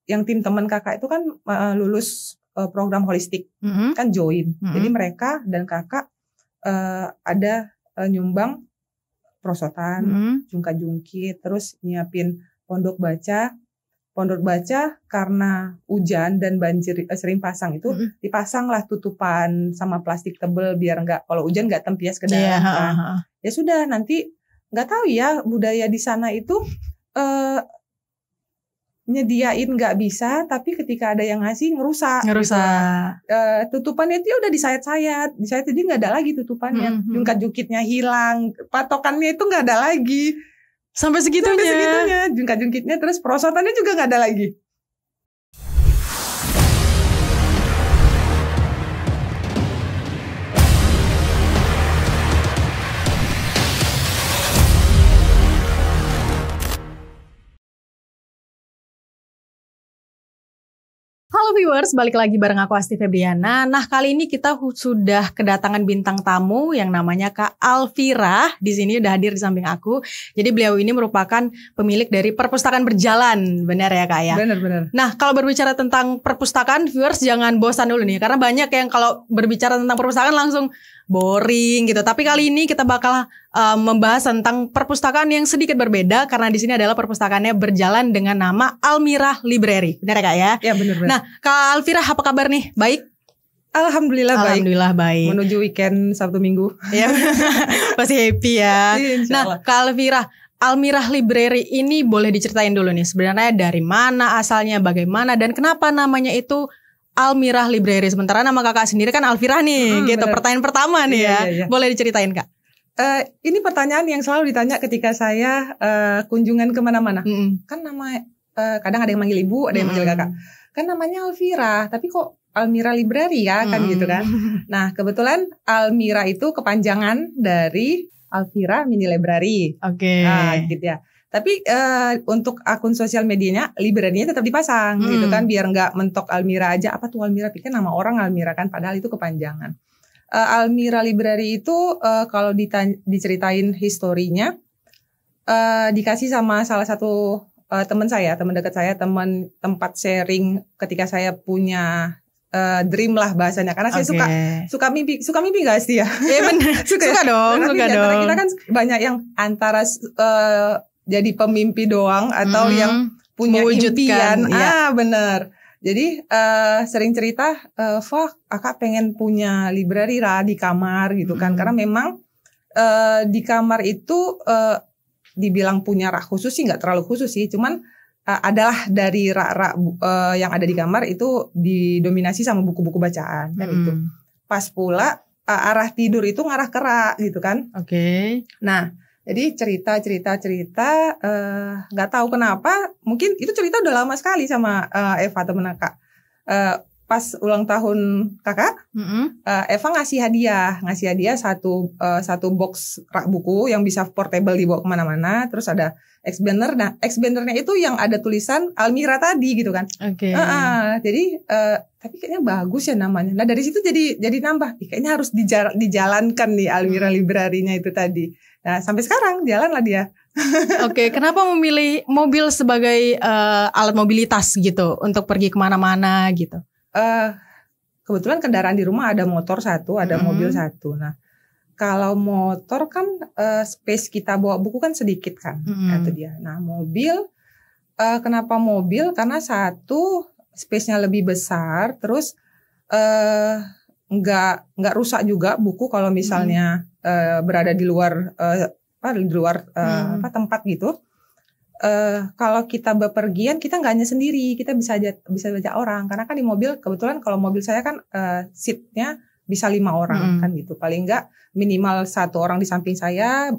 Yang tim teman kakak itu kan lulus program holistik, kan join. Jadi mereka dan kakak ada nyumbang prosotan, jungkat-jungkit, terus nyiapin pondok baca. Pondok baca karena hujan dan banjir sering pasang itu dipasanglah tutupan sama plastik tebel biar kalau hujan nggak tempias ke dalam kan. Ya sudah, nanti nggak tahu ya budaya di sana itu nyediain nggak bisa, tapi ketika ada yang ngasih ngerusak. Gitu. Tutupannya itu udah disayat-sayat jadi nggak ada lagi tutupannya. Jungkat-jungkitnya hilang, patokannya itu nggak ada lagi. Sampai segitunya. Jungkat-jungkitnya, terus perosotannya juga nggak ada lagi. Halo viewers, balik lagi bareng aku Asti Febriana. Nah, kali ini kita sudah kedatangan bintang tamu yang namanya Kak Alfira. Di sini udah hadir di samping aku. Jadi beliau ini merupakan pemilik dari Perpustakaan Berjalan. Benar ya Kak ya? Benar. Nah, kalau berbicara tentang perpustakaan, viewers jangan bosan dulu nih. Karena banyak yang kalau berbicara tentang perpustakaan langsung boring gitu. Tapi kali ini kita bakal membahas tentang perpustakaan yang sedikit berbeda. Karena di sini adalah perpustakaannya berjalan dengan nama Almirah Library. Benar ya Kak ya? Ya benar. Nah, Kak Alfira apa kabar nih? Baik? Alhamdulillah baik. baik. Menuju weekend Sabtu Minggu. Ya, pasti happy ya. Nah, Kak Alfira, Almirah Library ini boleh diceritain dulu nih. Sebenarnya dari mana asalnya, bagaimana, dan kenapa namanya itu Almirah Library. Sementara nama kakak sendiri kan Alfira nih. Gitu. Bener. Pertanyaan pertama nih ya. Iya. Boleh diceritain Kak? Ini pertanyaan yang selalu ditanya ketika saya kunjungan kemana-mana. Kan nama kadang ada yang manggil ibu, ada yang manggil kakak. Kan namanya Alfira, tapi kok Almirah Library ya kan gitu kan. Nah kebetulan Almirah itu kepanjangan dari Alfira Mini Library. Oke. Nah gitu ya. Tapi untuk akun sosial medianya library-nya tetap dipasang gitu kan, biar nggak mentok Almirah aja. Apa tuh Almirah? Pikir nama orang Almirah kan, padahal itu kepanjangan. Almirah Library itu kalau diceritain historinya dikasih sama salah satu teman dekat saya, tempat sharing ketika saya punya dream lah bahasanya, karena saya suka mimpi gak sih ya? Iya benar. Suka dong. Kita kan banyak yang antara jadi pemimpi doang atau yang punya impian. Ya. Benar. Jadi sering cerita, kakak pengen punya library lah di kamar gitu kan, karena memang di kamar itu dibilang punya rak khusus sih nggak terlalu khusus sih, cuman adalah dari rak-rak yang ada di kamar itu didominasi sama buku-buku bacaan kan itu. Pas pula arah tidur itu ngarah ke rak gitu kan. Oke. Nah, jadi cerita nggak tahu kenapa, mungkin itu cerita udah lama sekali sama Eva temen kakak. Pas ulang tahun kakak, Eva ngasih hadiah satu box rak buku yang bisa portable dibawa kemana-mana. Terus ada expander. Nah, expandernya itu yang ada tulisan Almirah tadi gitu kan. Oke. Jadi tapi kayaknya bagus ya namanya. Nah dari situ jadi nambah. Kayaknya harus dijalankan nih Almirah Library-nya itu tadi. Nah sampai sekarang jalan lah dia. Oke, kenapa memilih mobil sebagai alat mobilitas gitu untuk pergi kemana-mana gitu? Kebetulan kendaraan di rumah ada motor satu, ada mobil satu. Nah, kalau motor kan space kita bawa buku kan sedikit kan, itu dia. Nah, mobil, kenapa mobil? Karena satu space-nya lebih besar, terus nggak rusak juga buku kalau misalnya berada di luar tempat gitu. Kalau kita bepergian kita nggak hanya sendiri, kita bisa baca orang, karena kan di mobil kebetulan kalau mobil saya kan seatnya bisa 5 orang kan gitu, paling nggak minimal 1 orang di samping saya,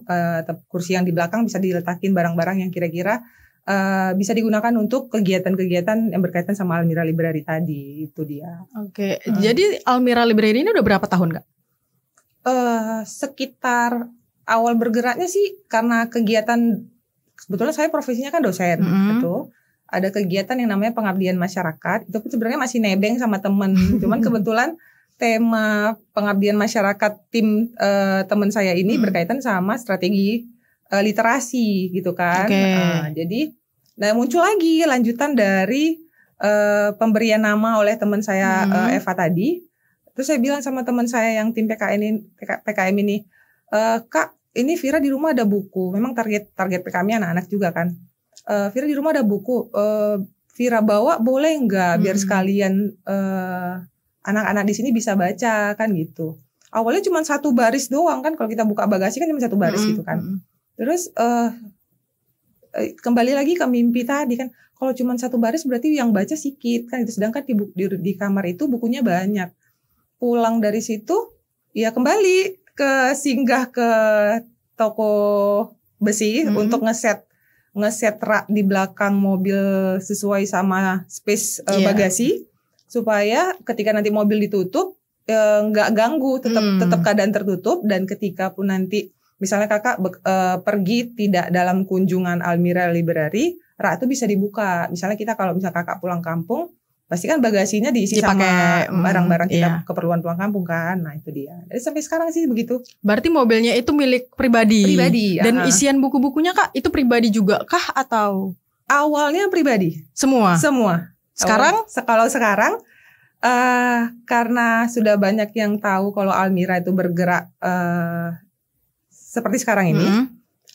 kursi yang di belakang bisa diletakin barang-barang yang kira-kira bisa digunakan untuk kegiatan-kegiatan yang berkaitan sama Almirah Library tadi, itu dia. Oke. Jadi Almirah Library ini udah berapa tahun Kak? Sekitar awal bergeraknya sih karena kegiatan. Sebetulnya saya profesinya kan dosen gitu. Ada kegiatan yang namanya pengabdian masyarakat. Itu sebenarnya masih nebeng sama temen. Cuman kebetulan tema pengabdian masyarakat tim teman saya ini berkaitan sama strategi literasi gitu kan. Jadi Nah muncul lagi lanjutan dari pemberian nama oleh teman saya Eva tadi. Terus saya bilang sama teman saya yang tim PKM ini, Kak, ini Vira di rumah ada buku. Memang target PKM-nya anak-anak juga kan. Vira di rumah ada buku. Vira bawa boleh nggak? Biar sekalian anak-anak di sini bisa baca kan gitu. Awalnya cuma 1 baris doang kan. Kalau kita buka bagasi kan cuma 1 baris gitu kan. Terus kembali lagi ke mimpi tadi kan. Kalau cuma 1 baris berarti yang baca sedikit kan. Sedangkan di kamar itu bukunya banyak. Pulang dari situ ya kembali singgah ke toko besi untuk ngeset rak di belakang mobil sesuai sama space bagasi supaya ketika nanti mobil ditutup nggak ganggu, tetap keadaan tertutup. Dan ketika pun nanti misalnya kakak pergi tidak dalam kunjungan Almira Library, rak itu bisa dibuka. Misalnya kalau kakak pulang kampung, pasti kan bagasinya diisi sama barang-barang kita keperluan pulang kampung kan. Nah itu dia. Jadi sampai sekarang sih begitu. Berarti mobilnya itu milik pribadi. Dan isian buku-bukunya kak itu pribadi juga kah atau? Awalnya pribadi. Semua. Sekarang? Kalau sekarang karena sudah banyak yang tahu kalau Almira itu bergerak seperti sekarang ini.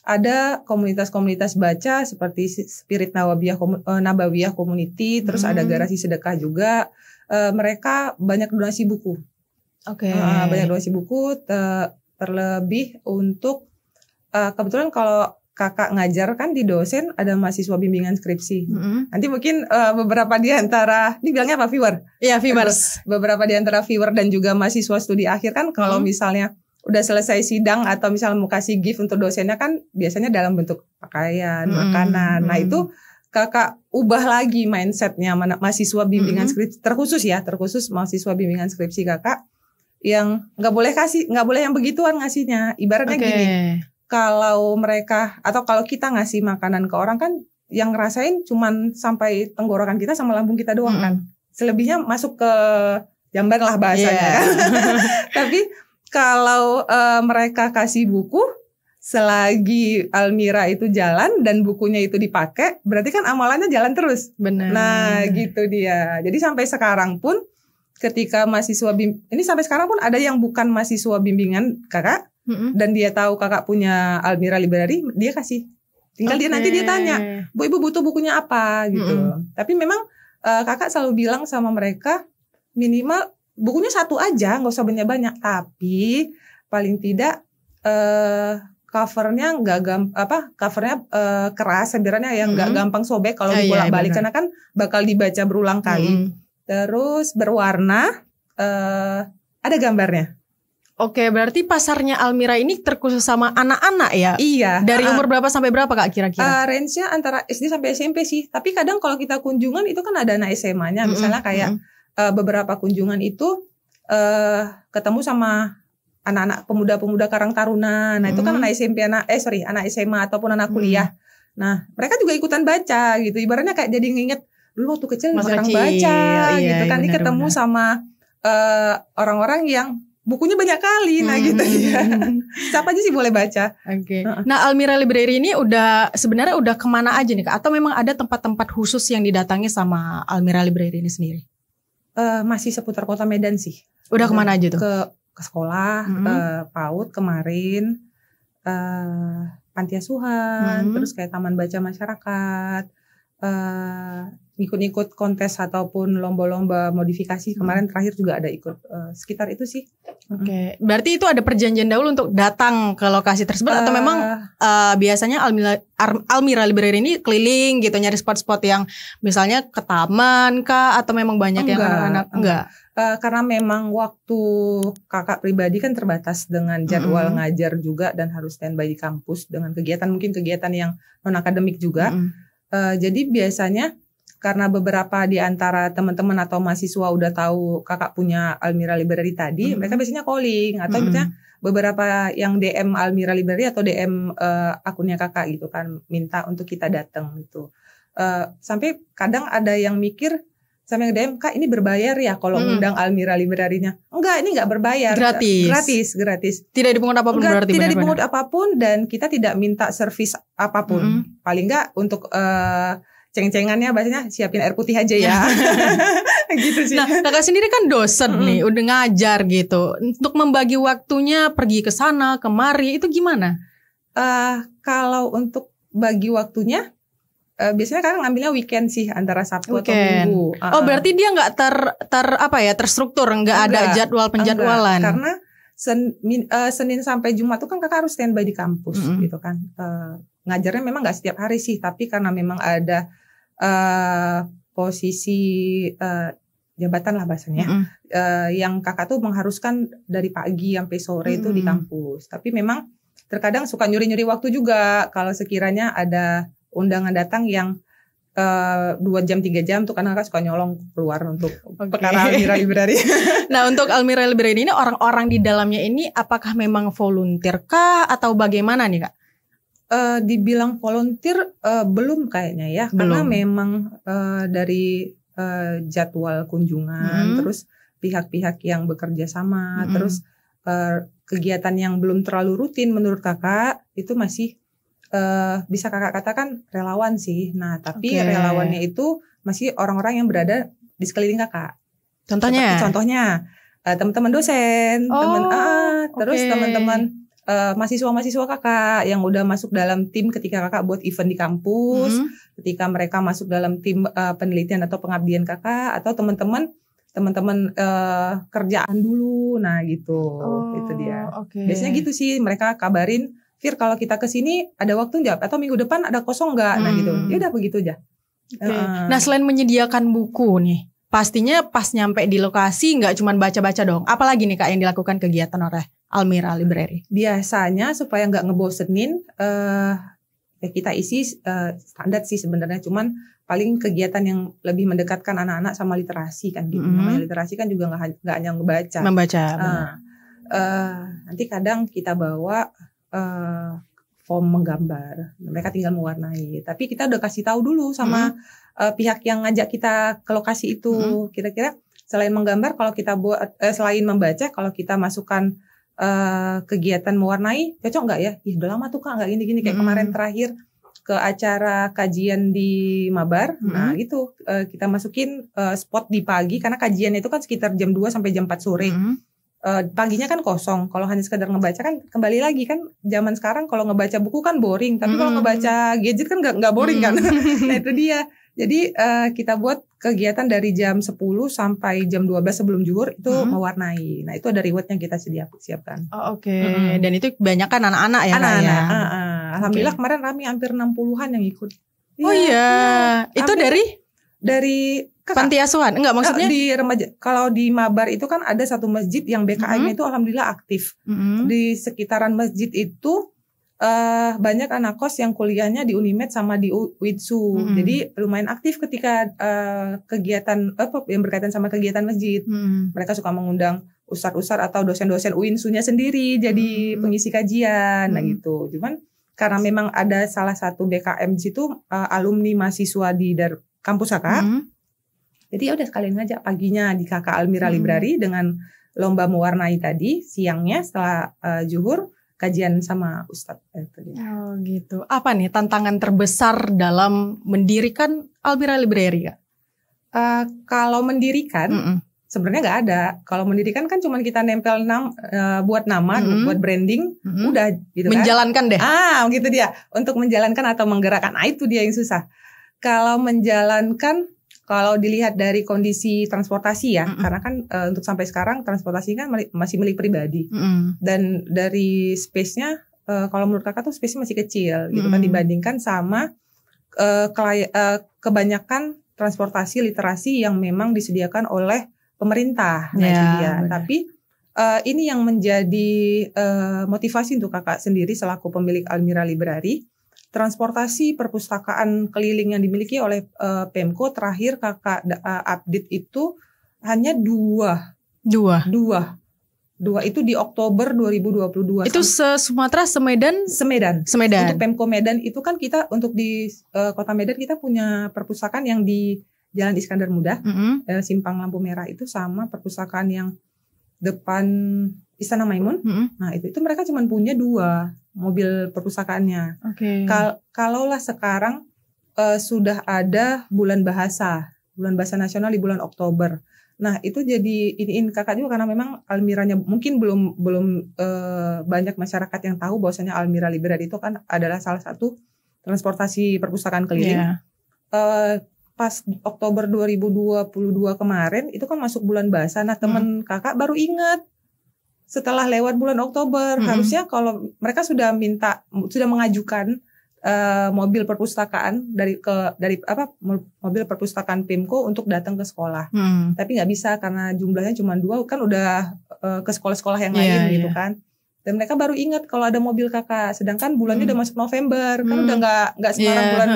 Ada komunitas-komunitas baca seperti Spirit Nabawiyah Community, terus ada Garasi Sedekah juga. Mereka banyak donasi buku. Banyak donasi buku, terlebih untuk kebetulan kalau kakak ngajar kan di dosen ada mahasiswa bimbingan skripsi. Nanti mungkin beberapa di antara, ini bilangnya apa, viewer? Iya, viewers. Beberapa di antara viewer dan juga mahasiswa studi akhir kan kalau misalnya udah selesai sidang atau misalnya mau kasih gift untuk dosennya kan biasanya dalam bentuk pakaian, makanan. Nah itu kakak ubah lagi mindsetnya mahasiswa bimbingan skripsi, terkhusus mahasiswa bimbingan skripsi kakak yang nggak boleh yang begituan ngasihnya. Ibaratnya gini, kalau mereka atau kalau kita ngasih makanan ke orang kan yang ngerasain cuman sampai tenggorokan kita sama lambung kita doang kan. Selebihnya masuk ke jamban lah bahasanya kan. Tapi kalau mereka kasih buku, selagi Almira itu jalan dan bukunya itu dipakai, berarti kan amalannya jalan terus. Benar. Nah, gitu dia. Jadi sampai sekarang pun, ketika mahasiswa ini sampai sekarang pun ada yang bukan mahasiswa bimbingan kakak, dan dia tahu kakak punya Almira Library, dia kasih. Tinggal nanti dia tanya, Bu, Ibu butuh bukunya apa gitu. Tapi memang kakak selalu bilang sama mereka, minimal bukunya 1 aja, nggak usah banyak-banyak. Tapi paling tidak covernya covernya keras, sebenarnya yang nggak gampang sobek kalau dibolak-balik, karena kan bakal dibaca berulang kali. Terus berwarna, ada gambarnya. Oke, berarti pasarnya Almira ini terkhusus sama anak-anak ya? Iya. Dari umur berapa sampai berapa kak kira-kira? Range-nya antara SD sampai SMP sih. Tapi kadang kalau kita kunjungan itu kan ada anak SMA-nya, misalnya kayak beberapa kunjungan itu ketemu sama anak-anak pemuda-pemuda Karang Taruna. Nah itu kan anak anak SMA ataupun anak kuliah. Nah mereka juga ikutan baca gitu. Ibaratnya kayak jadi nginget dulu waktu kecil jarang baca gitu kan. Ini ketemu sama orang-orang yang bukunya banyak kali. Nah gitu ya. Siapa aja sih boleh baca. Nah Almira Library ini sebenarnya udah kemana aja nih kak? Atau memang ada tempat-tempat khusus yang didatangi sama Almira Library ini sendiri? Masih seputar kota Medan sih. Udah kemana aja tuh? Ke sekolah, PAUD kemarin, panti asuhan, terus kayak taman baca masyarakat, ikut-ikut kontes ataupun lomba-lomba modifikasi. Kemarin terakhir juga ada ikut, sekitar itu sih. Berarti itu ada perjanjian dahulu untuk datang ke lokasi tersebut atau memang biasanya Almira Library ini keliling gitu nyari spot-spot yang misalnya ke taman kah atau memang banyak yang anak-anak? Enggak. Karena memang waktu kakak pribadi kan terbatas dengan jadwal ngajar juga dan harus standby di kampus dengan kegiatan yang non akademik juga. Jadi biasanya karena beberapa di antara teman-teman atau mahasiswa udah tahu kakak punya Almira Library tadi, mereka biasanya calling atau misalnya beberapa yang DM Almira Library atau DM akunnya kakak gitu kan, minta untuk kita datang gitu. Sampai kadang ada yang mikir Sama yang DM, Kak ini berbayar ya kalau ngundang Almira Librarinya. Enggak, ini enggak berbayar. Gratis. Tidak dipungut apapun berarti. Tidak dipungut apapun dan kita tidak minta servis apapun. Paling enggak untuk ceng-cengannya bahasanya siapin air putih aja ya. Gitu sih. Nah, Kakak sendiri kan dosen nih, udah ngajar gitu. Untuk membagi waktunya pergi ke sana, kemari itu gimana? Kalau untuk bagi waktunya biasanya Kakak ngambilnya weekend sih, antara Sabtu atau Minggu. Oh, berarti dia nggak terstruktur, nggak ada jadwal penjadwalan. Karena Senin sampai Jumat tuh kan Kakak harus standby di kampus gitu kan. Ngajarnya memang nggak setiap hari sih, tapi karena memang ada posisi jabatan lah bahasanya, yang Kakak tuh mengharuskan dari pagi sampai sore itu di kampus. Tapi memang terkadang suka nyuri-nyuri waktu juga kalau sekiranya ada undangan datang yang 2 jam 3 jam tuh, karena Kakak suka nyolong keluar untuk perkara Almira Library. Nah, untuk Almira Library ini orang-orang di dalamnya ini apakah memang volunteer kah atau bagaimana nih Kak? Dibilang volunteer belum kayaknya ya, karena memang dari jadwal kunjungan, terus pihak-pihak yang bekerja sama, terus kegiatan yang belum terlalu rutin menurut Kakak itu masih bisa Kakak katakan relawan sih. Nah, tapi relawannya itu masih orang-orang yang berada di sekeliling Kakak. Contohnya teman-teman dosen, terus teman-teman mahasiswa-mahasiswa Kakak yang udah masuk dalam tim ketika Kakak buat event di kampus, ketika mereka masuk dalam tim penelitian atau pengabdian Kakak, atau teman-teman kerjaan dulu. Nah, gitu. Itu dia. Biasanya gitu sih, mereka kabarin, Fir, kalau kita kesini ada waktu nggak? Atau minggu depan ada kosong nggak? Nah gitu. Ya udah begitu aja. Nah, selain menyediakan buku nih, pastinya pas nyampe di lokasi nggak cuma baca-baca dong. Apalagi nih Kak yang dilakukan kegiatan oleh Almira Library? Biasanya supaya nggak ngebosenin, ya kita isi standar sih sebenarnya. Cuman paling kegiatan yang lebih mendekatkan anak-anak sama literasi kan gitu. Namanya literasi kan juga nggak hanya ngebaca. Nanti kadang kita bawa form menggambar, mereka tinggal mewarnai. Tapi kita udah kasih tahu dulu sama pihak yang ngajak kita ke lokasi itu. Kira-kira selain menggambar, kalau kita buat selain membaca, kalau kita masukkan kegiatan mewarnai, cocok nggak ya? Ih, udah lama tuh Kak nggak gini-gini, kayak kemarin terakhir ke acara kajian di Mabar. Nah gitu, kita masukin spot di pagi, karena kajian itu kan sekitar jam 2 sampai jam 4 sore. Paginya kan kosong. Kalau hanya sekedar ngebaca kan kembali lagi kan zaman sekarang kalau ngebaca buku kan boring, tapi kalau ngebaca gadget kan nggak boring kan. Nah itu dia. Jadi kita buat kegiatan dari jam 10 sampai jam 12 sebelum zuhur itu mewarnai. Nah itu ada reward yang kita siapkan. Dan itu kebanyakan anak-anak ya? Anak-anak. Alhamdulillah kemarin kami hampir 60-an yang ikut. Oh iya. Itu dari panti asuhan? Enggak, maksudnya di remaja. Kalau di Mabar itu kan ada satu masjid yang BKM-nya itu alhamdulillah aktif. Di sekitaran masjid itu banyak anak kos yang kuliahnya di Unimed sama di Widsu. Jadi lumayan aktif ketika kegiatan yang berkaitan sama kegiatan masjid. Mereka suka mengundang ustadz-ustadz atau dosen-dosen UINSU-nya sendiri jadi pengisi kajian. Nah gitu. Cuman karena memang ada salah satu BKM di situ alumni mahasiswa di kampus Kakak. Jadi ya udah sekalian ngajak paginya di Kakak Almira Library dengan lomba mewarnai tadi, siangnya setelah zuhur kajian sama ustadz. Oh gitu. Apa nih tantangan terbesar dalam mendirikan Almira Library Kak? Kalau mendirikan sebenarnya nggak ada. Kalau mendirikan kan cuma kita nempel buat nama, buat branding, udah gitu kan. Menjalankan deh. Gitu dia. Untuk menjalankan atau menggerakkan, itu dia yang susah. Kalau menjalankan, kalau dilihat dari kondisi transportasi ya, karena kan untuk sampai sekarang transportasi kan masih milik pribadi. Dan dari space-nya, kalau menurut Kakak tuh space-nya masih kecil gitu kan, dibandingkan sama kebanyakan transportasi literasi yang memang disediakan oleh pemerintah. Nah itu dia. Tapi ini yang menjadi motivasi untuk Kakak sendiri selaku pemilik Almira Library. Transportasi perpustakaan keliling yang dimiliki oleh Pemko terakhir Kakak update itu hanya dua itu di Oktober 2022. Itu se-Sumatera, Semedan. Untuk Pemko Medan itu kan kita untuk di Kota Medan kita punya perpustakaan yang di Jalan Iskandar Muda, simpang lampu merah itu, sama perpustakaan yang depan Istana Maimun. Nah itu mereka cuma punya 2 mobil perpustakaannya. Kalaulah sekarang sudah ada bulan bahasa nasional di bulan Oktober. Nah itu jadi iniin kakak juga, karena memang Almiranya mungkin belum banyak masyarakat yang tahu bahwasanya Almira Library itu kan adalah salah satu transportasi perpustakaan keliling. Pas Oktober 2022 kemarin itu kan masuk bulan bahasa. Nah teman kakak baru ingat setelah lewat bulan Oktober. Harusnya kalau mereka sudah mengajukan mobil perpustakaan dari mobil perpustakaan PIMKO untuk datang ke sekolah. Tapi nggak bisa karena jumlahnya cuma 2, kan udah ke sekolah-sekolah yang lain gitu kan. Dan mereka baru ingat kalau ada mobil kakak, sedangkan bulannya udah masuk November, kan udah nggak sekarang bulan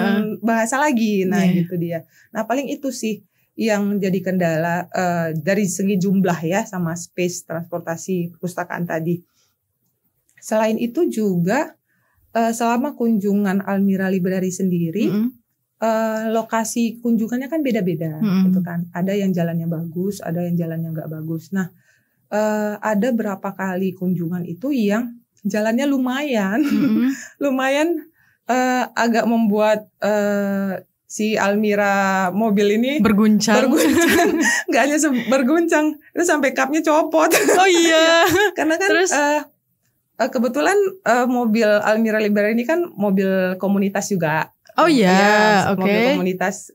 bahasa lagi. Nah gitu dia. Nah paling itu sih yang jadi kendala dari segi jumlah ya, sama space transportasi perpustakaan tadi. Selain itu juga selama kunjungan Almira Library sendiri, lokasi kunjungannya kan beda-beda gitu kan. Ada yang jalannya bagus, ada yang jalannya nggak bagus. Nah ada berapa kali kunjungan itu yang jalannya lumayan, lumayan agak membuat si Almira mobil ini berguncang. Nggak hanya berguncang, itu sampai kapnya copot. Oh iya. Karena kan kebetulan mobil Almira Library ini kan mobil komunitas juga. Oh iya, oke. Mobil komunitas,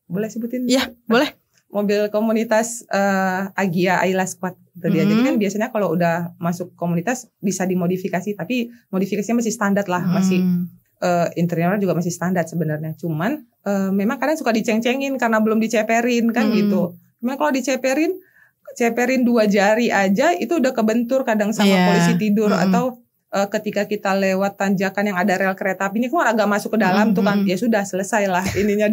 boleh sebutin? Iya, boleh. Mobil komunitas Agia Ayla Squad gitu dia. Jadi kan biasanya kalau udah masuk komunitas bisa dimodifikasi, tapi modifikasinya masih standar lah, masih interiornya juga masih standar sebenarnya. Cuman memang kadang suka diceng-cengin karena belum diceperin kan gitu. Memang kalau diceperin 2 jari aja itu udah kebentur kadang sama polisi tidur, atau ketika kita lewat tanjakan yang ada rel kereta api ini kan agak masuk ke dalam tuh kan, ya sudah selesai lah ininya.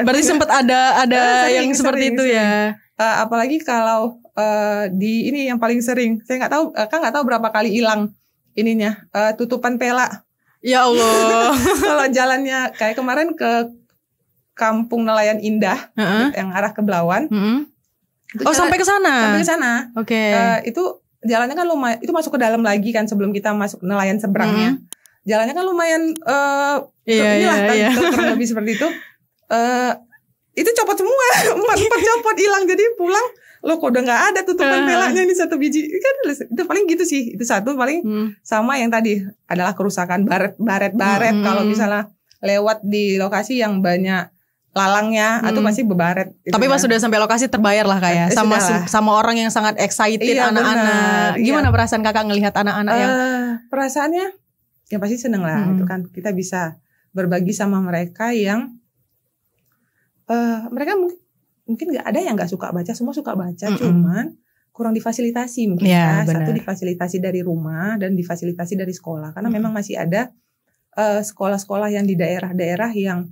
Berarti sempat ada yang seperti itu ya. Apalagi kalau di ini yang paling sering, saya nggak tahu berapa kali hilang ininya, tutupan pela. Ya Allah. Kalau jalannya kayak kemarin ke Kampung Nelayan Indah yang arah ke Belawan. Sampai ke sana. Sampai ke sana. Oke. Itu jalannya kan lumayan, itu masuk ke dalam lagi kan sebelum kita masuk nelayan seberangnya. Jalannya kan lumayan kurang lebih seperti itu. Itu copot semua, 4 copot hilang. Jadi pulang, lo kok udah nggak ada tutupan pelanya ini 1 biji kan. Itu paling gitu sih. Itu satu paling sama yang tadi adalah kerusakan baret. Kalau misalnya lewat di lokasi yang banyak lalangnya atau masih bebaret gitu. Tapi pas sudah sampai lokasi terbayar lah kayak sama orang yang sangat excited, anak-anak. Gimana perasaan kakak ngelihat anak-anak yang perasaannya ya pasti seneng lah itu kan, kita bisa berbagi sama mereka yang mereka mungkin nggak ada yang nggak suka baca, semua suka baca, cuman kurang difasilitasi mungkin satu difasilitasi dari rumah dan difasilitasi dari sekolah, karena memang masih ada sekolah-sekolah yang di daerah-daerah yang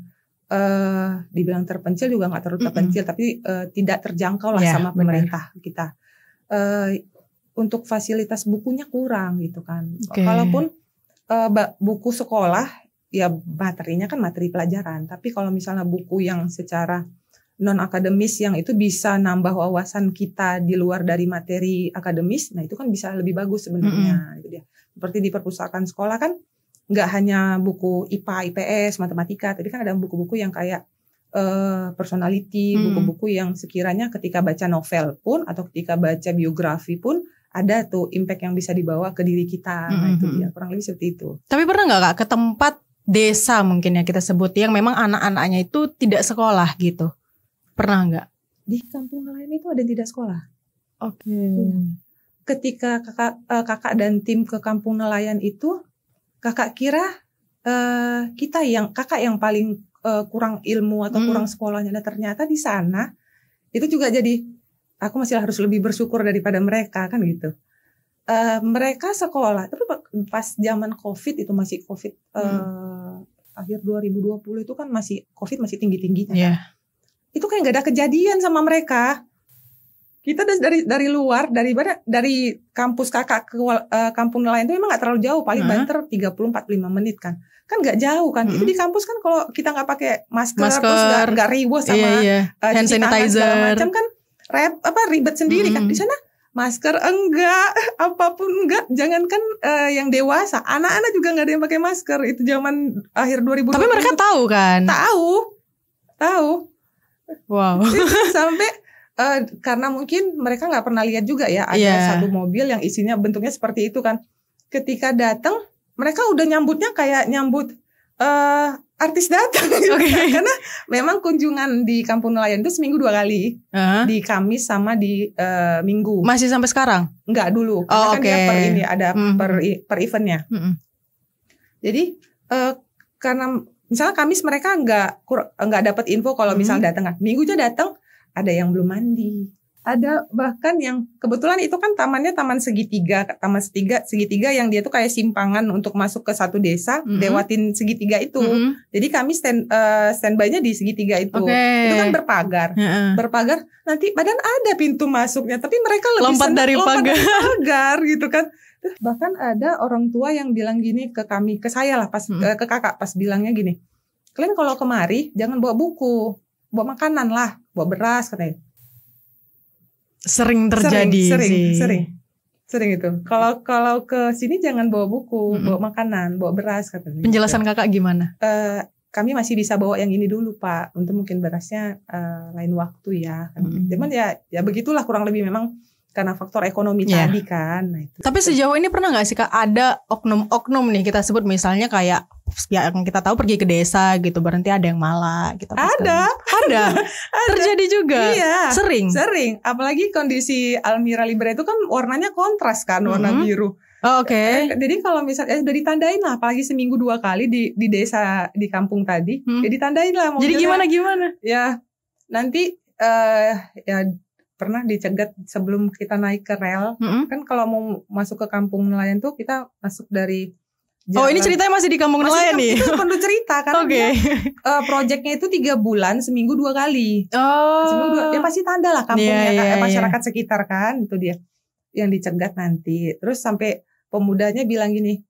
dibilang terpencil juga nggak terlalu terpencil, tapi tidak terjangkau lah sama pemerintah kita. Untuk fasilitas bukunya kurang gitu kan. Kalaupun buku sekolah ya materinya kan materi pelajaran, tapi kalau misalnya buku yang secara non akademis yang itu bisa nambah wawasan kita di luar dari materi akademis, nah itu kan bisa lebih bagus sebenarnya. Itu dia. Seperti di perpustakaan sekolah kan nggak hanya buku IPA, IPS, matematika, tapi kan ada buku-buku yang kayak personality, buku-buku yang sekiranya ketika baca novel pun atau ketika baca biografi pun ada tuh impact yang bisa dibawa ke diri kita. Nah itu dia, kurang lebih seperti itu. Tapi pernah nggak Kak ke tempat desa mungkin yang kita sebut yang memang anak-anaknya itu tidak sekolah gitu? Pernah nggak? Di kampung nelayan itu ada yang tidak sekolah. Oke. Ketika kakak dan tim ke kampung nelayan itu, kakak kira kakak yang paling kurang ilmu atau kurang sekolahnya. Nah ternyata di sana itu juga jadi aku masih harus lebih bersyukur daripada mereka kan gitu. Mereka sekolah, tapi pas zaman COVID itu masih COVID akhir 2020 itu kan masih COVID masih tinggi-tingginya. Itu kayak nggak ada kejadian sama mereka. kita dari luar, dari kampus kakak ke kampung nelayan itu memang nggak terlalu jauh, paling banter 30-45 menit kan nggak jauh kan. Itu di kampus kan kalau kita nggak pakai masker terus nggak riweh sama hand sanitizer segala macam kan ribet sendiri kan. Di sana masker enggak, apapun enggak, jangankan yang dewasa, anak-anak juga nggak ada yang pakai masker. Itu zaman akhir 2020. Tapi mereka tahu kan? Tahu. Wow. Sampai karena mungkin mereka nggak pernah lihat juga ya ada satu mobil yang isinya bentuknya seperti itu kan. Ketika datang mereka udah nyambutnya kayak nyambut artis datang gitu. Karena memang kunjungan di kampung nelayan itu seminggu 2 kali, di Kamis sama di Minggu. Masih sampai sekarang? Enggak dulu, karena kan dia per ini ada per eventnya. Jadi karena misalnya Kamis mereka nggak dapat info kalau misalnya datang kan, Minggunya datang ada yang belum mandi. Ada bahkan yang kebetulan itu kan tamannya taman segitiga yang dia tuh kayak simpangan untuk masuk ke satu desa, lewatin segitiga itu. Jadi kami standby-nya di segitiga itu. Itu kan berpagar. Nanti badan ada pintu masuknya, tapi mereka lebih lompat dari pagar gitu kan. Bahkan ada orang tua yang bilang gini ke saya lah pas ke kakak pas bilangnya gini, kalian kalau kemari jangan bawa buku, bawa makanan lah, bawa beras katanya. Sering terjadi sering itu. Kalau ke sini jangan bawa buku, bawa makanan, bawa beras katanya. Penjelasan kakak gimana? Kami masih bisa bawa yang ini dulu Pak, untuk mungkin berasnya lain waktu ya. Cuman ya begitulah kurang lebih, memang karena faktor ekonomi tadi kan. Nah, itu. Tapi sejauh ini pernah gak sih Kak ada oknum-oknum nih kita sebut, misalnya kayak yang kita tahu pergi ke desa gitu, berarti ada yang malah gitu. Ada. Terjadi juga. Iya. Sering. Apalagi kondisi Almira Libra itu kan warnanya kontras kan, warna biru. Oh, oke. Jadi kalau misalnya udah ditandain lah, apalagi seminggu 2 kali di desa di kampung tadi, ya ditandain lah. Jadi gimana? Ya nanti ya pernah dicegat sebelum kita naik ke rel. Kan kalau mau masuk ke kampung nelayan tuh kita masuk dari jalan. Oh, ini ceritanya masih di kampung nelayan nih? Itu perlu cerita karena proyeknya itu 3 bulan, seminggu 2 kali. Seminggu 2, dia pasti tanda lah kampungnya, masyarakat sekitar kan, itu dia yang dicegat nanti. Terus sampai pemudanya bilang gini,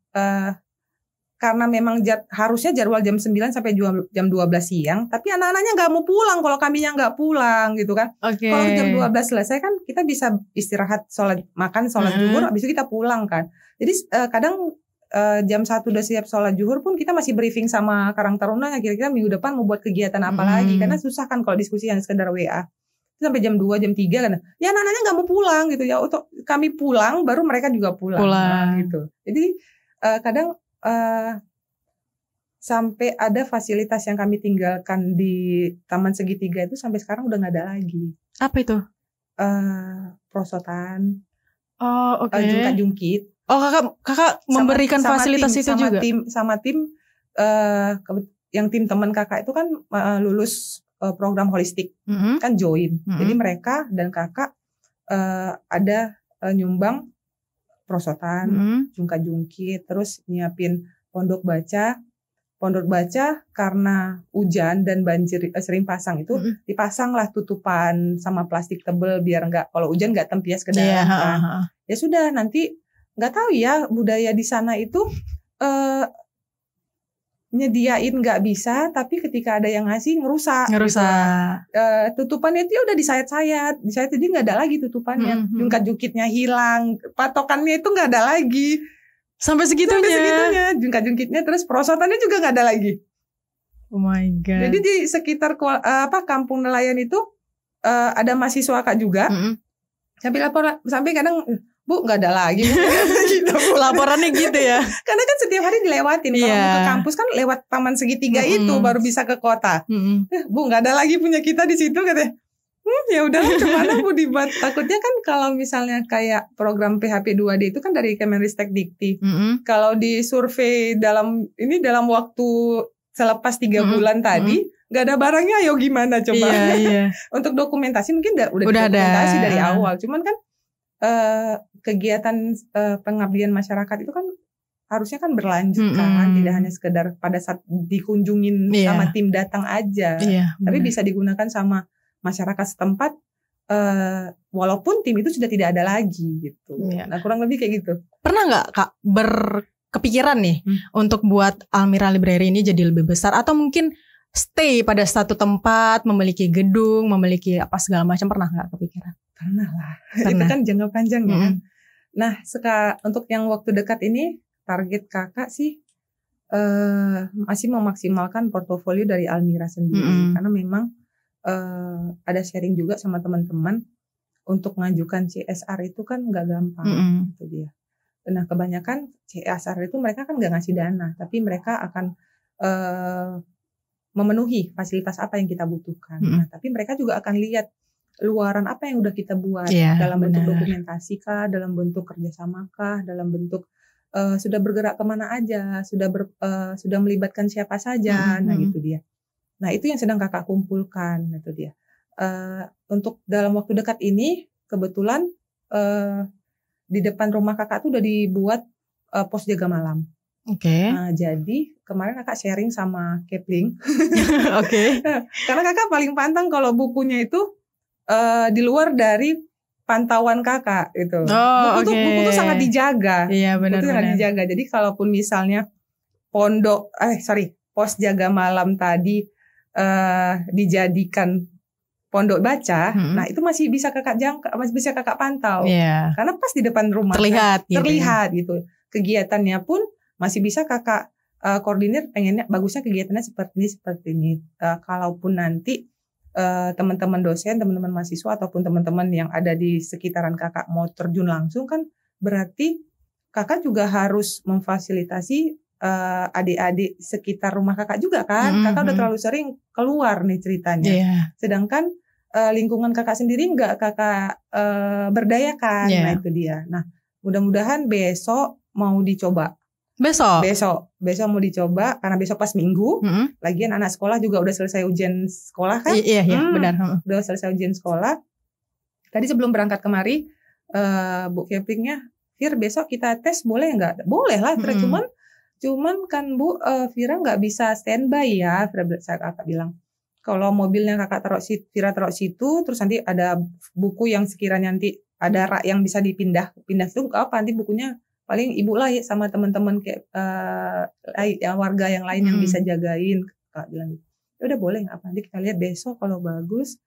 karena memang harusnya jadwal jam 9 sampai jam 12 siang, tapi anak-anaknya nggak mau pulang kalau kaminya nggak pulang gitu kan. Kalau jam 12 selesai kan kita bisa istirahat, sholat zuhur, habis itu kita pulang kan. Jadi kadang jam 1 udah siap sholat zuhur pun kita masih briefing sama Karang Taruna, kira-kira minggu depan mau buat kegiatan apa lagi, karena susah kan kalau diskusi yang sekedar WA. Sampai jam 2, jam 3 kan. Ya anak-anaknya nggak mau pulang gitu ya. Untuk kami pulang baru mereka juga pulang. Nah, gitu. Jadi kadang sampai ada fasilitas yang kami tinggalkan di Taman Segitiga itu sampai sekarang udah nggak ada lagi. Apa itu? Prosotan. Oh, oke. Jungkat-jungkit. Oh, kakak memberikan fasilitas itu juga? Sama tim yang tim teman kakak itu kan lulus program holistik, kan join. Jadi mereka dan kakak ada nyumbang prosotan, jungkat-jungkit, terus nyiapin pondok baca karena hujan dan banjir sering pasang itu, dipasanglah tutupan sama plastik tebel biar kalau hujan nggak tempias ke dalam kan. Ya sudah, nanti nggak tahu ya budaya di sana itu nyediain nggak bisa, tapi ketika ada yang ngasih ngerusak. Gitu. Tutupannya itu udah disayat-sayat jadi nggak ada lagi tutupannya. Jungkat-jungkitnya hilang, patokannya itu nggak ada lagi. Sampai segitunya. Jungkat-jungkitnya, terus perosotannya juga nggak ada lagi. Oh my god. Jadi di sekitar kampung nelayan itu ada mahasiswa Kak juga. Sampai kadang, Bu nggak ada lagi. Gitu, laporannya gitu ya. Karena kan setiap hari dilewatin. Kalau mau ke kampus kan lewat Taman Segitiga itu baru bisa ke kota. Bu nggak ada lagi punya kita di situ katanya. Ya udah kemana Bu dibuat. Takutnya kan kalau misalnya kayak program PHP 2D itu kan dari Kemenristek Dikti. Kalau di survei dalam waktu selepas 3 bulan tadi nggak ada barangnya, ayo gimana coba. Iya. Untuk dokumentasi mungkin udah dokumentasi dari awal. Cuman kan kegiatan pengabdian masyarakat itu kan harusnya kan berlanjut kan, tidak hanya sekedar pada saat dikunjungin sama tim datang aja, tapi bisa digunakan sama masyarakat setempat walaupun tim itu sudah tidak ada lagi gitu. Nah kurang lebih kayak gitu. Pernah nggak Kak berkepikiran nih untuk buat Almira Library ini jadi lebih besar, atau mungkin stay pada satu tempat, memiliki gedung, memiliki apa segala macam, pernah nggak kepikiran? Pernah lah. Itu kan jangka panjang ya. Nah untuk yang waktu dekat ini target kakak sih masih memaksimalkan portofolio dari Almira sendiri, karena memang ada sharing juga sama teman-teman untuk mengajukan CSR itu kan nggak gampang, itu dia. Nah kebanyakan CSR itu mereka kan nggak ngasih dana, tapi mereka akan memenuhi fasilitas apa yang kita butuhkan. Nah tapi mereka juga akan lihat luaran apa yang udah kita buat, dalam bentuk dokumentasi kah, dalam bentuk kerjasama kah, dalam bentuk sudah bergerak kemana aja, sudah melibatkan siapa saja, nah gitu dia. Nah itu yang sedang kakak kumpulkan, itu dia. Untuk dalam waktu dekat ini kebetulan di depan rumah kakak tuh udah dibuat pos jaga malam. Nah, jadi kemarin kakak sharing sama Kepling. Karena kakak paling pantang kalau bukunya itu di luar dari pantauan kakak itu. Buku tuh sangat dijaga. Iya benar. Buku tuh sangat dijaga. Jadi kalaupun misalnya pos jaga malam tadi dijadikan pondok baca, nah itu masih bisa kakak masih bisa kakak pantau. Karena pas di depan rumah terlihat gitu. Kegiatannya pun masih bisa kakak koordinir, pengennya bagusnya kegiatannya seperti ini. Kalaupun nanti teman-teman dosen, teman-teman mahasiswa ataupun teman-teman yang ada di sekitaran kakak mau terjun langsung, kan berarti kakak juga harus memfasilitasi adik-adik sekitar rumah kakak juga kan. Kakak udah terlalu sering keluar nih ceritanya. Sedangkan lingkungan kakak sendiri nggak kakak berdayakan. Nah itu dia. Nah mudah-mudahan besok mau dicoba. Besok mau dicoba, karena besok pas minggu. Lagian anak sekolah juga udah selesai ujian sekolah kan. Benar. Udah selesai ujian sekolah. Tadi sebelum berangkat kemari, Bu Keplingnya, Fir besok kita tes boleh nggak? Boleh lah, cuman kan Bu, Vira nggak bisa standby ya. Saya kakak bilang, kalau mobilnya kakak Vira taruh situ, terus nanti ada buku yang sekiranya nanti ada rak yang bisa pindah itu apa, nanti bukunya paling ibu lah ya, sama teman-teman kayak warga yang lain yang bisa jagain. Kak bilang gitu. Ya udah boleh, nggak apa, nanti kita lihat besok kalau bagus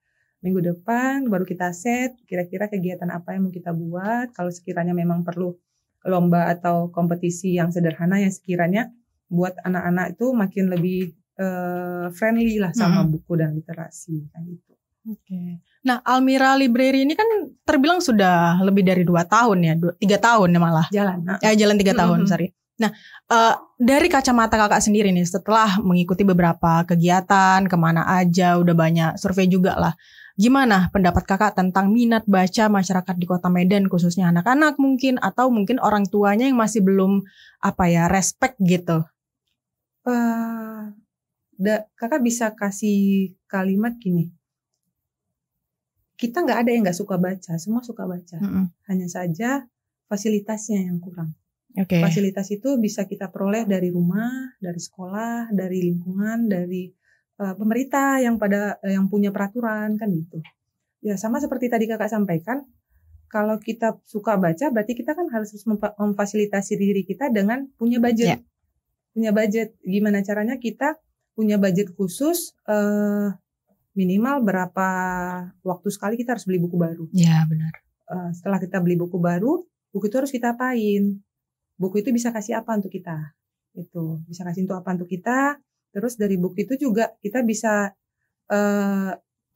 minggu depan baru kita set kira-kira kegiatan apa yang mau kita buat. Kalau sekiranya memang perlu lomba atau kompetisi yang sederhana yang sekiranya buat anak-anak itu makin lebih friendly lah sama buku dan literasi kan gitu. Nah, Almira Library ini kan terbilang sudah lebih dari 2 tahun ya, 3 tahun ya malah. Jalan 3 tahun, sorry. Nah, dari kacamata kakak sendiri nih, setelah mengikuti beberapa kegiatan, kemana aja, udah banyak survei juga lah. Gimana pendapat kakak tentang minat baca masyarakat di Kota Medan, khususnya anak-anak mungkin, atau mungkin orang tuanya yang masih belum respect gitu? Kakak bisa kasih kalimat gini. Kita nggak ada yang nggak suka baca, semua suka baca. Hanya saja fasilitasnya yang kurang. Fasilitas itu bisa kita peroleh dari rumah, dari sekolah, dari lingkungan, dari pemerintah yang punya peraturan kan gitu. Ya sama seperti tadi kakak sampaikan, kalau kita suka baca berarti kita kan harus memfasilitasi diri kita dengan punya budget. Punya budget. Gimana caranya kita punya budget khusus? Minimal berapa waktu sekali kita harus beli buku baru. Ya benar. Setelah kita beli buku baru, buku itu harus kita apain? Buku itu bisa kasih apa untuk kita? Itu bisa kasih untuk apa untuk kita? Terus dari buku itu juga kita bisa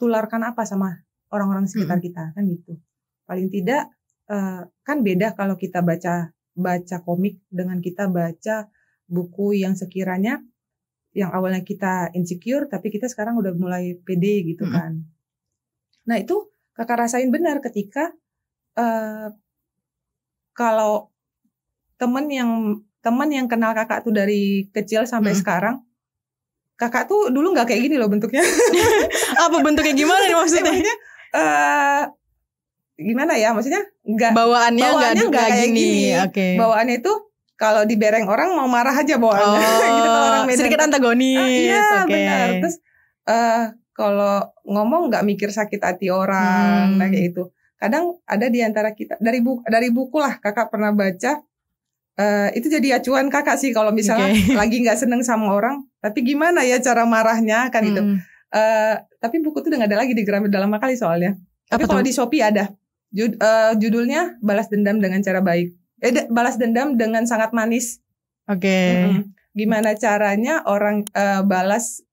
tularkan apa sama orang-orang sekitar kita kan gitu. Paling tidak kan beda kalau kita baca komik dengan kita baca buku yang sekiranya yang awalnya kita insecure, tapi kita sekarang udah mulai pede gitu kan. Nah itu kakak rasain benar ketika kalau teman yang kenal kakak tuh dari kecil sampai sekarang, kakak tuh dulu nggak kayak gini loh bentuknya. Apa bentuknya gimana nih maksudnya? Gimana ya maksudnya? Bawaannya nggak kayak gini. Bawaannya itu kalau dibereng orang mau marah aja bawaannya. Gitu, orang Medan. Sedikit antagonis. Iya benar. Terus kalau ngomong nggak mikir sakit hati orang, nah kayak itu. Kadang ada di antara kita dari buku lah kakak pernah baca, itu jadi acuan kakak sih kalau misalnya lagi nggak seneng sama orang, tapi gimana ya cara marahnya kan itu. Tapi buku tuh udah nggak ada lagi di Gramedia, udah lama kali soalnya. Tapi kalau di Shopee ada, judulnya Balas Dendam dengan Cara Baik. Balas dendam dengan sangat manis. Gimana caranya orang balas,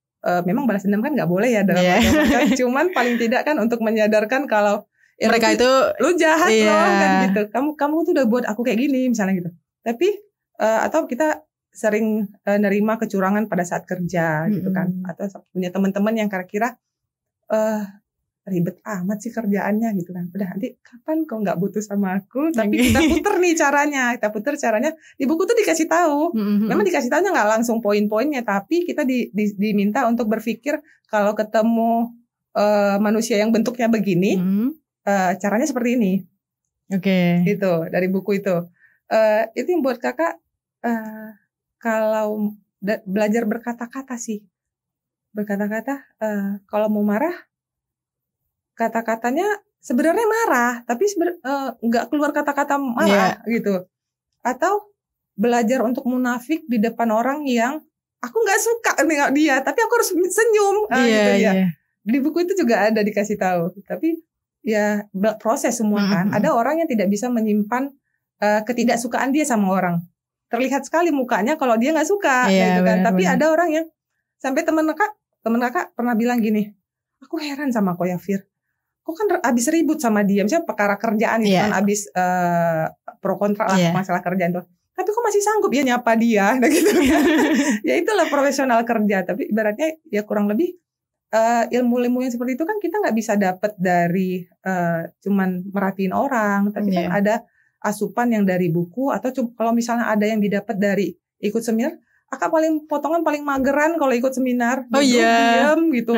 memang balas dendam kan nggak boleh ya dalam agama kan. Cuman paling tidak kan untuk menyadarkan kalau mereka itu lu jahat loh kan gitu. Kamu tuh udah buat aku kayak gini misalnya gitu. Tapi atau kita sering nerima kecurangan pada saat kerja gitu kan. Atau punya teman-teman yang kira-kira ribet amat sih kerjaannya gitu kan. Udah nanti kapan kau nggak butuh sama aku, tapi kita puter nih caranya. Kita puter caranya. Di buku tuh dikasih tahu. Memang dikasih tahunya nggak langsung poin-poinnya, tapi kita diminta untuk berpikir kalau ketemu manusia yang bentuknya begini, caranya seperti ini. Itu dari buku itu. Itu yang buat kakak kalau belajar berkata-kata sih. Berkata-kata kalau mau marah, kata-katanya sebenarnya marah, tapi nggak keluar kata-kata marah gitu. Atau belajar untuk munafik di depan orang yang aku nggak suka nengok dia, tapi aku harus senyum gitu ya. Di buku itu juga ada dikasih tahu. Tapi ya proses semua kan. Ada orang yang tidak bisa menyimpan ketidaksukaan dia sama orang. Terlihat sekali mukanya kalau dia nggak suka gitu kan. Tapi ada orang yang sampai teman kakak pernah bilang gini, aku heran sama kau ya Fir. Kok kan abis ribut sama dia, misalnya perkara kerjaan itu kan abis pro kontra lah masalah kerjaan tuh. Tapi kok masih sanggup ya nyapa dia, nah gitu kan. Ya itulah profesional kerja. Tapi ibaratnya ya kurang lebih ilmu-ilmu yang seperti itu kan kita nggak bisa dapat dari cuman merhatiin orang, tapi kan ada asupan yang dari buku atau kalau misalnya ada yang didapat dari ikut seminar, kakak potongan paling mageran kalau ikut seminar, diam gitu,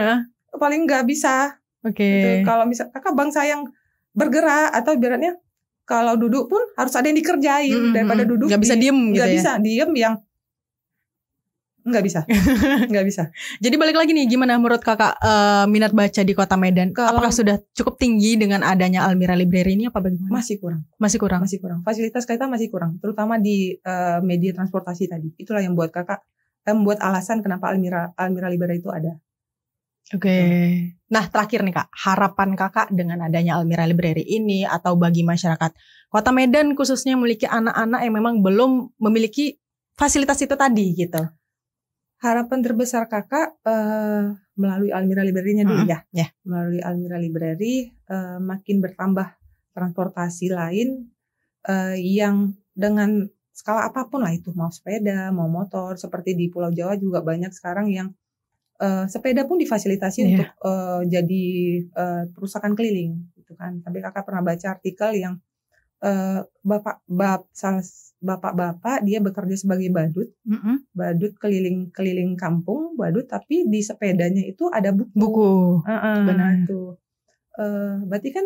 paling nggak bisa. Gitu. Kalau misal kakak bangsa yang bergerak atau ibaratnya kalau duduk pun harus ada yang dikerjain daripada duduk nggak bisa diem gitu. Nggak bisa diem yang nggak bisa. Jadi balik lagi nih, gimana menurut kakak minat baca di Kota Medan? Apakah sudah cukup tinggi dengan adanya Almira Library ini apa bagaimana? Masih kurang. Fasilitas kita masih kurang, terutama di media transportasi tadi. Itulah yang buat kakak membuat alasan kenapa Almira Library itu ada. Nah terakhir nih kak, harapan kakak dengan adanya Almira Library ini atau bagi masyarakat Kota Medan khususnya memiliki anak-anak yang memang belum memiliki fasilitas itu tadi gitu. Harapan terbesar kakak melalui Almira Library-nya dulu ya. Melalui Almira Library makin bertambah transportasi lain yang dengan skala apapun lah itu, mau sepeda, mau motor. Seperti di Pulau Jawa juga banyak sekarang yang sepeda pun difasilitasi untuk jadi perusakan keliling gitu kan. Sampai kakak pernah baca artikel yang bapak-bapak dia bekerja sebagai badut keliling kampung badut, tapi di sepedanya itu ada buku. Benar itu. Berarti kan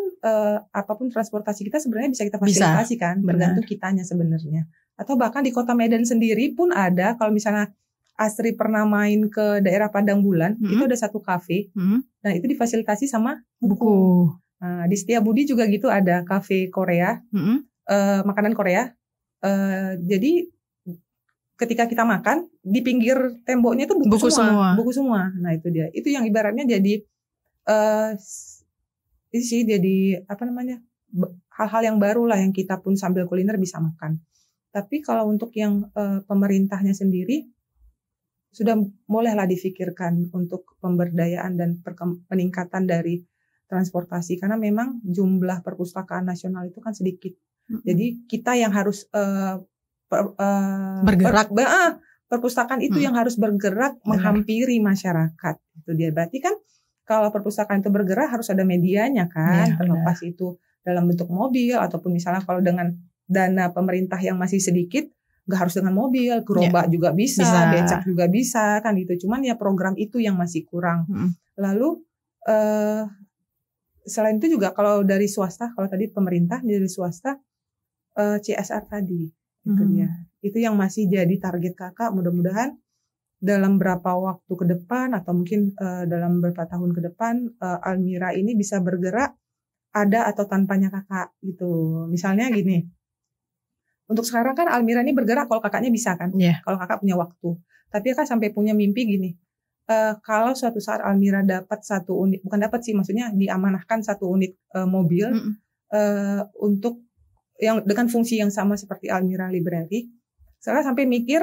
apapun transportasi kita sebenarnya bisa kita fasilitasi kan, tergantung kitanya sebenarnya. Atau bahkan di Kota Medan sendiri pun ada, kalau misalnya Asri pernah main ke daerah Padang Bulan, itu ada satu kafe, dan itu difasilitasi sama buku. Nah, di Setiabudi juga gitu ada kafe Korea, makanan Korea. Jadi ketika kita makan, di pinggir temboknya itu buku semua. Nah itu dia, itu yang ibaratnya jadi jadi hal-hal yang baru lah yang kita pun sambil kuliner bisa makan. Tapi kalau untuk yang pemerintahnya sendiri, sudah mulailah difikirkan untuk pemberdayaan dan peningkatan dari transportasi, karena memang jumlah perpustakaan nasional itu kan sedikit. Jadi kita yang harus bergerak. Perpustakaan itu yang harus bergerak menghampiri masyarakat. Itu dia. Berarti kan kalau perpustakaan itu bergerak harus ada medianya kan, terlepas itu dalam bentuk mobil ataupun misalnya kalau dengan dana pemerintah yang masih sedikit, nggak harus dengan mobil, gerobak juga bisa, becak juga bisa kan gitu. Cuman ya program itu yang masih kurang. Lalu selain itu juga kalau dari swasta, kalau tadi pemerintah dari swasta, CSR tadi itu dia. Itu yang masih jadi target kakak. Mudah-mudahan dalam berapa waktu ke depan atau mungkin dalam beberapa tahun ke depan Almira ini bisa bergerak ada atau tanpanya kakak gitu. Misalnya gini, untuk sekarang kan Almira ini bergerak kalau kakaknya bisa kan, kalau kakak punya waktu. Tapi kakak sampai punya mimpi gini, kalau suatu saat Almira dapat 1 unit, bukan dapat sih, maksudnya diamanahkan 1 unit mobil untuk yang dengan fungsi yang sama seperti Almira Library. Saya sampai mikir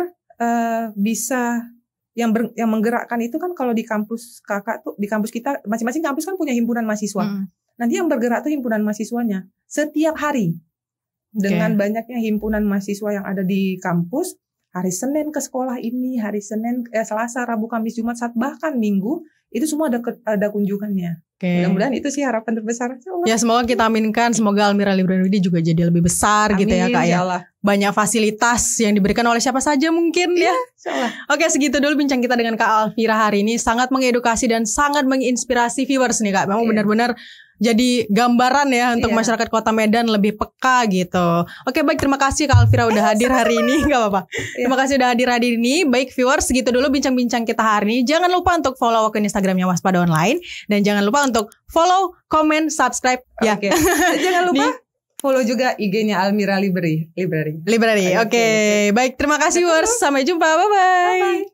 bisa yang menggerakkan itu kan kalau di kampus kakak tuh, di kampus kita masing-masing kampus kan punya himpunan mahasiswa. Nanti yang bergerak tuh himpunan mahasiswanya setiap hari. Dengan banyaknya himpunan mahasiswa yang ada di kampus, hari Senin ke sekolah ini, hari Senin, Selasa, Rabu, Kamis, Jumat, Sabtu, bahkan Minggu, itu semua ada kunjungannya. Mudah-mudahan itu sih harapan terbesar. Ya semoga kita aminkan, semoga Almira Library ini juga jadi lebih besar. Amin, gitu ya Kak ya. Banyak fasilitas yang diberikan oleh siapa saja mungkin ya. Oke, segitu dulu bincang kita dengan Kak Alvira hari ini. Sangat mengedukasi dan sangat menginspirasi viewers nih Kak. Memang benar-benar jadi gambaran ya untuk masyarakat Kota Medan lebih peka gitu. Oke, baik, terima kasih Kak Alvira udah hadir hari ini. Gak apa-apa. Terima kasih udah hadir hari ini. Baik viewers, segitu dulu bincang-bincang kita hari ini. Jangan lupa untuk follow akun Instagramnya Waspada Online. Dan jangan lupa untuk follow, komen, subscribe. Ya. Jangan lupa follow juga IG-nya Almira Library. Oke, baik, terima kasih viewers. Sampai jumpa. Bye-bye.